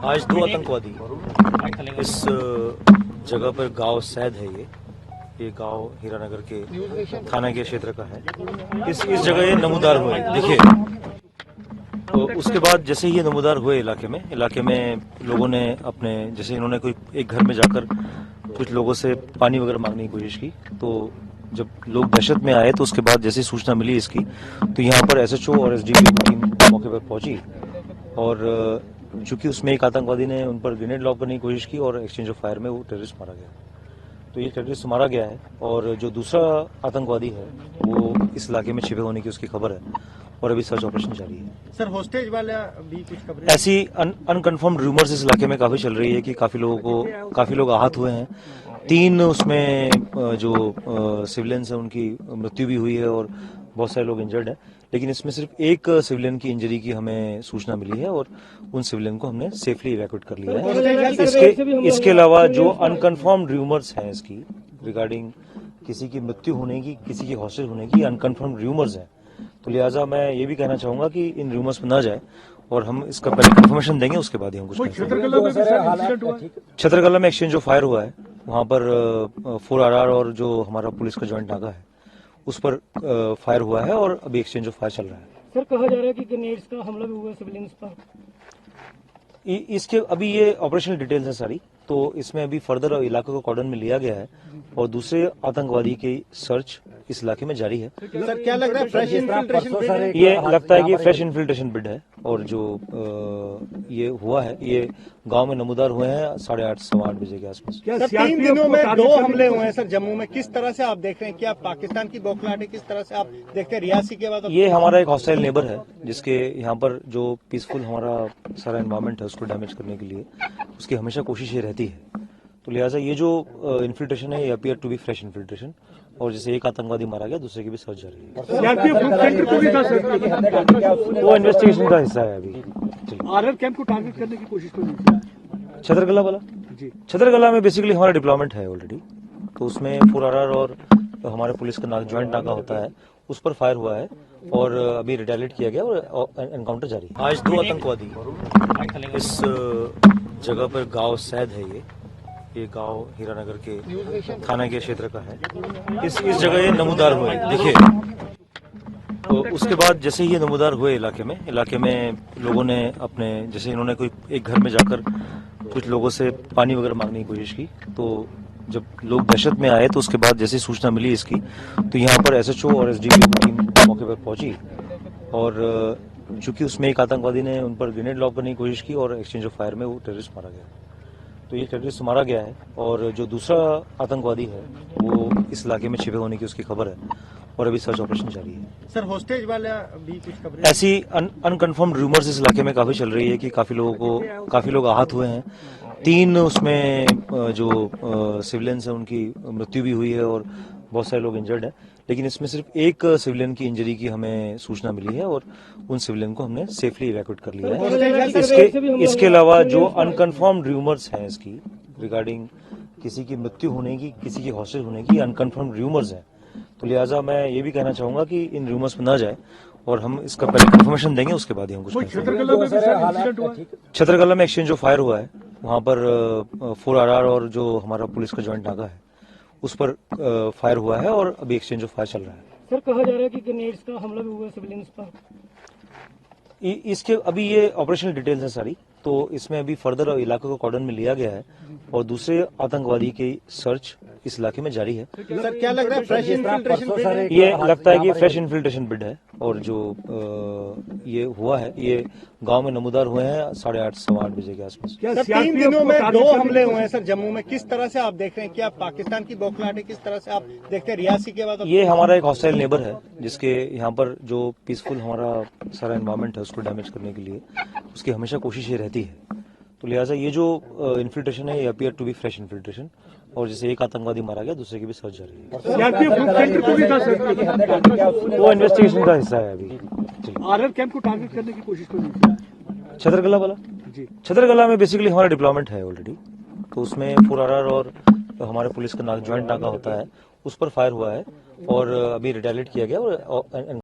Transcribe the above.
आज दो आतंकवादी इस जगह पर गांव सैद है ये गांव हीरानगर के थाना के क्षेत्र का है। इस जगह ये नमूदार हुए। देखिए, तो उसके बाद जैसे ही ये नमूदार हुए इलाके में लोगों ने अपने जैसे इन्होंने कोई एक घर में जाकर कुछ लोगों से पानी वगैरह मांगने की कोशिश की, तो जब लोग दहशत में आए तो उसके बाद जैसे सूचना मिली इसकी, तो यहाँ पर एसएचओ और एसडीपीओ की टीम मौके पर पहुंची और चूंकि उसमें एक आतंकवादी ने उन पर ग्रेनेड लॉन्च करने की कोशिश की और एक्सचेंज ऑफ फायर में वो टेररिस्ट मारा गया। तो ये टेररिस्ट मारा गया है और जो दूसरा आतंकवादी है वो इस इलाके में छिपे होने की उसकी खबर है और अभी सर्च ऑपरेशन जारी है। सर, होस्टेज वाला भी कुछ खबरें ऐसी अनकन्फर्म्ड रूमर्स इस इलाके में काफी चल रही है कि काफी लोग आहत हुए हैं। 3 उसमें जो सिविलियंस हैं उनकी मृत्यु भी हुई है और बहुत सारे लोग इंजर्ड हैं, लेकिन इसमें सिर्फ एक सिविलियन की इंजरी की हमें सूचना मिली है और उन सिविलियन को हमने सेफली इवैक्यूएट कर लिया है। इसके अलावा जो अनकन्फर्म्ड रूमर्स हैं इसकी रिगार्डिंग किसी की मृत्यु होने की, किसी की हॉस्टेज होने की अनकन्फर्म्ड रूमर्स हैं, तो लिहाजा मैं ये भी कहना चाहूंगा कि इन रूमर्स में ना जाए और हम इसका पहले कंफर्मेशन देंगे, उसके बाद ही हम कुछ छतरकला में एक्सचेंज ऑफ फायर हुआ है। वहां पर 4RR और जो हमारा पुलिस का ज्वाइंट नाका है उस पर फायर हुआ है और अभी एक्सचेंज ऑफ फायर चल रहा है। सर, कहा जा रहा है कि ग्रेनेड्स का हमला भी हुआ सिविलियंस पर। इसके अभी ये ऑपरेशनल डिटेल्स है सारी, तो इसमें अभी फर्दर इलाके को कॉर्डन में लिया गया है और दूसरे आतंकवादी की सर्च इस इलाके में जारी है। सर, क्या लग रहा है फ्रेश इन्फिल्ट्रेशन? ये लगता है कि फ्रेश इन्फिल्ट्रेशन बिड है और जो ये हुआ है ये गांव में नमूदार हुए हैं 8:30 सवा 8 बजे के आसपास। सर, 3 दिनों में 2 हमले हुए हैं सर जम्मू में। किस तरह से आप देख रहे हैं? क्या पाकिस्तान की बौखलाहट है? किस तरह से आप देखते हैं रियासी के बाद? ये हमारा एक हॉस्टाइल नेबर है जिसके यहाँ पर जो पीसफुल हमारा सारा एनवायरमेंट है उसको डैमेज करने के लिए उसकी हमेशा कोशिश ये रहती है। तो लिहाजा ये जो इन्फिल्ट्रेशन है ये appear to be fresh infiltration और जैसे एक आतंकवादी मारा गया दूसरे की भी सर्च जारी है। वो इन्वेस्टिगेशन का हिस्सा है अभी। आरआर कैंप को टारगेट करने की कोशिश कर रही है छतरकला वाला जी, छतरकला में बेसिकली हमारा डिप्लॉयमेंट है ऑलरेडी, तो उसमें 4RR और हमारे पुलिस का ज्वाइंट नाका होता है उस पर फायर हुआ है और अभी रिटेलिएट किया गया और एनकाउंटर जारी है। आज 2 आतंकवादी इस जगह पर गांव सैद है ये गांव हीरानगर के थाना के क्षेत्र का है। इस जगह ये नमूदार हुए। देखिए, तो उसके बाद जैसे ही ये नमूदार हुए इलाके में लोगों ने अपने जैसे इन्होंने कोई एक घर में जाकर कुछ लोगों से पानी वगैरह मांगने की कोशिश की, तो जब लोग दहशत में आए तो उसके बाद जैसे सूचना मिली इसकी, तो यहाँ पर एसएचओ और एसडीपीओ की टीम मौके पर पहुंची और चूंकि उसमें एक आतंकवादी ने उन पर ग्रेनेड लॉन्च करने की कोशिश की और एक्सचेंज ऑफ फायर में वो टेररिस्ट मारा गया। तो ये टेररिस्ट मारा गया है और जो दूसरा आतंकवादी है वो इस इलाके में छिपे होने की उसकी खबर है और अभी सर्च ऑपरेशन जारी है। सर, होस्टेज वाला भी कुछ खबरें ऐसी अनकन्फर्म्ड रूमर्स इस इलाके में काफी चल रही है कि काफी लोग आहत हुए हैं। 3 उसमें जो सिविलियंस हैं उनकी मृत्यु भी हुई है और बहुत सारे लोग इंजर्ड हैं, लेकिन इसमें सिर्फ एक सिविलियन की इंजरी की हमें सूचना मिली है और उन सिविलियन को हमने सेफली इवैक्यूएट कर लिया है। इसके अलावा जो अनकन्फर्म्ड रूमर्स हैं इसकी रिगार्डिंग किसी की मृत्यु होने की, किसी की हॉस्टेज होने की अनकन्फर्म्ड रूमर्स हैं, तो लिहाजा मैं ये भी कहना चाहूंगा कि इन रूमर्स में ना जाए और हम इसका पहले कंफर्मेशन देंगे, उसके बाद ही हम कुछ छतरकला में एक्सचेंज ऑफ फायर हुआ है। वहां पर 4RR और जो हमारा पुलिस का ज्वाइंट नाका है उस पर फायर हुआ है और अभी एक्सचेंज ऑफ फायर चल रहा है। सर, कहा जा रहा है कि ग्रेनेड्स का हमला भी हुआ सिविलियंस पर। इसके अभी ये ऑपरेशनल डिटेल्स है सारी, तो इसमें अभी फर्दर इलाके को कॉर्डन में लिया गया है और दूसरे आतंकवादी की सर्च इस इलाके में जारी है। सर, क्या लग रहा है फ्रेश इन्फिल्ट्रेशन? ये लगता है कि फ्रेश इन्फिल्ट्रेशन बिड है और जो ये हुआ है ये गांव में नमूदार हुए हैं 8:30 सवा 8 बजे के आसपास। सर, 3 दिनों में 2 हमले हुए हैं सर जम्मू में। किस तरह से आप देख रहे हैं? क्या पाकिस्तान की बौखलाहट है? किस तरह से आप देखते हैं रियासी के बाद? ये हमारा एक हॉस्टाइल नेबर है जिसके यहाँ पर जो पीसफुल हमारा सारा एनवायरमेंट है उसको डैमेज करने के लिए उसकी हमेशा कोशिश ये रहती है। तो लिहाजा ये जो इन्फिल्ट्रेशन है ये appear to be fresh infiltration और जैसे एक आतंकवादी मारा गया दूसरे की भी सर्च जारी है। वो इन्वेस्टिगेशन का हिस्सा है अभी। आरआर कैंप को टारगेट करने की कोशिश कर रही है छतरकला वाला जी, छतरकला में बेसिकली हमारा डिप्लॉयमेंट है ऑलरेडी, तो उसमें 4RR और हमारे पुलिस का ज्वाइंट नाका होता है उस पर फायर हुआ है और अभी रिटेलिएट किया गया और